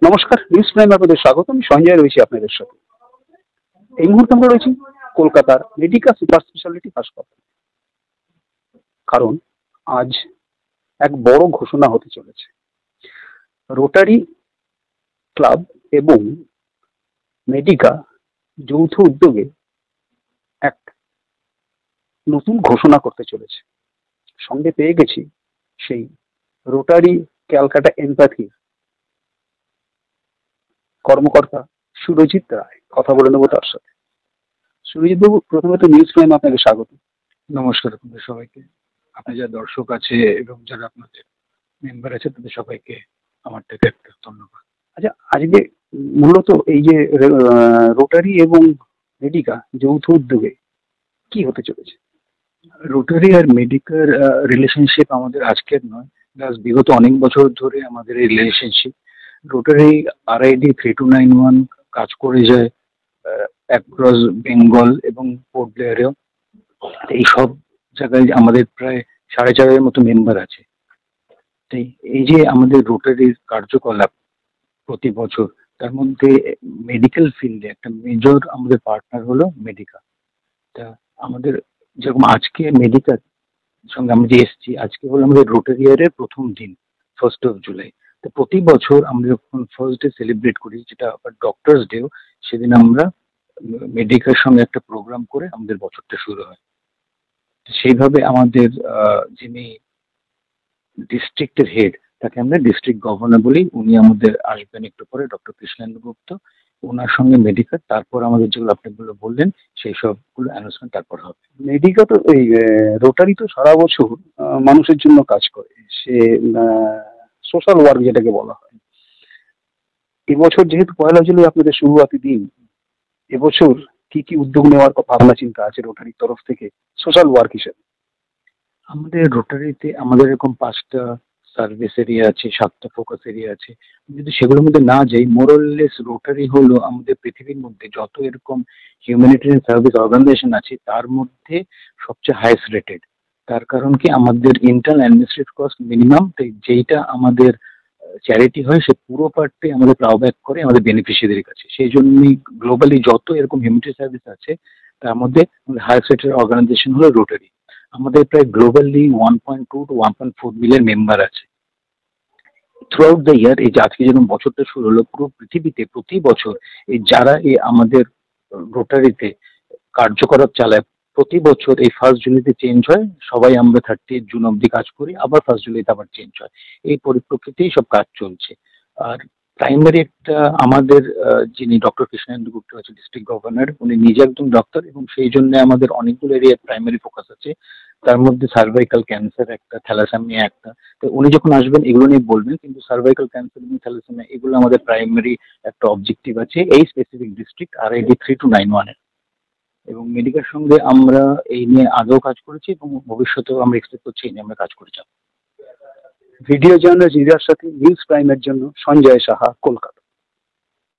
নমস্কার, নিউজ প্রাইমে আপনাদের স্বাগত। আমি সঞ্জয় রয়েছি আপনাদের সাথে। এই মুহূর্তে আমরা রয়েছি কলকাতার মেডিকা সুপার স্পেশালিটি হাসপাতাল। কারণ আজ এক বড় ঘোষণা হতে চলেছে। রোটারি ক্লাব এবং মেডিকা যৌথ উদ্যোগে এক নতুন ঘোষণা করতে চলেছে। সঙ্গে পেয়ে গেছি সেই রোটারি ক্যালকাটা এমপ্যাথি কর্মকর্তা সুরজিৎ রায়। কথা বলে নেবো তার সাথে। সুরজিৎ বাবু, প্রথমে তো নিউজ প্রাইমে আপনাকে স্বাগত। নমস্কার আপনাদের সবাইকে। আপনি যারা দর্শক আছে এবং যারা আপনাদের মেম্বার আছে তাদের সবাইকে আমার থেকে একটা ধন্যবাদ। আচ্ছা, আজকে মূলত এই যে রোটারি এবং মেডিকা যৌথ উদ্যোগে কি হতে চলেছে? রোটারি আর মেডিকার রিলেশনশিপ আমাদের আজকের নয়, প্লাস বিগত অনেক বছর ধরে আমাদের এই রিলেশনশিপ। রোটারি RID 3291 কাজ করে যায় অ্যাক্রস বেঙ্গল এবং পোর্ট ব্লেয়ারেও। এই সব জায়গায় আমাদের প্রায় 4,500 মতো মেম্বার আছে। তাই এই যে আমাদের রোটারির কার্যকলাপ প্রতি বছর, তার মধ্যে মেডিকেল ফিল্ডে একটা মেজর আমাদের পার্টনার হলো মেডিকা। তা আমাদের যেরকম আজকে মেডিকার সঙ্গে আমরা যে এসেছি, আজকে হলো আমাদের রোটারি ইয়ারের প্রথম দিন, 1st of July। তো প্রতি বছর আমরা যখন ফার্স্ট ডে সেলিব্রেট করি, যেটা আবার ডক্টরস ডেও, সেদিন আমরা মেডিকার সঙ্গে একটা প্রোগ্রাম করে আমাদের বছরটা শুরু হয়। তো সেইভাবে আমাদের যিনি ডিস্ট্রিক্টের হেড, তাকে আমরা ডিস্ট্রিক্ট গভর্নর বলি। উনি আমাদের আসবেন একটু পরে, ডক্টর কৃষ্ণেন্দু গুপ্ত। ওনার সঙ্গে মেডিকেল, তারপর আমাদের যেগুলো আপনি বললেন সেই সবগুলো অ্যানাউন্সমেন্ট তারপর হবে। মেডিকা তো এই রোটারি তো সারা বছর মানুষের জন্য কাজ করে, সে সোশ্যাল ওয়ার্ক যেটাকে বলা হয়। এবছর যেহেতু 1 জুলাই আপনাদের শুরুয়াতি দিন, এবছর কি কি উদ্যোগ নেওয়ার ভাবনা চিন্তা আছে রোটারির তরফ থেকে সোশ্যাল ওয়ার্ক হিসেবে? আমাদের রোটারিতে আমাদের এরকম 5টা সার্ভিস এরিয়া আছে, 7টা ফোকাস এরিয়া আছে। যদি সেগুলোর মধ্যে না যাই, মোরলেস রোটারি হলো আমাদের পৃথিবীর মধ্যে যত এরকম হিউম্যানিটেরিয়ান সার্ভিস অর্গানাইজেশন আছে তার মধ্যে সবচেয়ে হাইয়েস্ট রেটেড। তার কারণ কি, আমাদের ইন্টারনাল অ্যাডমিনিস্ট্রেটিভ কস্ট মিনিমাম, যেইটা আমাদের চ্যারিটি হয় সে পুরো পার্টটাই আমাদের প্লাউ ব্যাক করে আমাদের বেনিফিশিয়ারির কাছে। সেই জন্যই গ্লোবালি যত এরকম হিউম্যানিটেরিয়ান সার্ভিস আছে তার মধ্যে হাইয়েস্ট রেটেড অর্গানাইজেশন হলো রোটারি। আমাদের প্রায় গ্লোবালি 1.2 to 1.4 মিলিয়ন মেম্বার আছে। থ্রু আউট দ্য ইয়ার, এই যে আজকে যেরকম বছরটা শুরু হলো, পুরো পৃথিবীতে প্রতি বছর এই যারা এই আমাদের রোটারিতে কার্যকলাপ চালায়, প্রতি বছর এই 1st জুলাইতে চেঞ্জ হয়। সবাই আমরা 30 জুন অব্দি কাজ করি, আবার 1st জুলাইতে আবার চেঞ্জ হয়। এই পরিপ্রেক্ষিতেই সব কাজ চলছে। আর প্রাইমারি একটা আমাদের যিনি ডক্টর কৃষ্ণেন্দু গুপ্ত আছে ডিস্ট্রিক্ট গভর্নর, উনি নিজে একজন ডক্টর এবং সেই জন্য আমাদের অনেকগুলো এরিয়া প্রাইমারি ফোকাস আছে। তার মধ্যে সার্ভাইকাল ক্যান্সার একটা, থ্যালাসেমিয়া একটা। তো উনি যখন আসবেন এগুলো নিয়ে বলবেন, কিন্তু সার্ভাইকাল ক্যান্সার এবং থ্যালাসেমিয়া এগুলো আমাদের প্রাইমারি একটা অবজেক্টিভ আছে এই স্পেসিফিক ডিস্ট্রিক্ট RID 3291 এর। এবং মেডিকার সঙ্গে আমরা এই নিয়ে আগেও কাজ করেছি এবং ভবিষ্যতেও আমরা এক্সপেক্ট করছি এই নিয়ে আমরা কাজ করে যাব। ভিডিও জার্নালিস্ট হৃদয়ের সাথে নিউজ প্রাইমের জন্য সঞ্জয় সাহা, কলকাতা।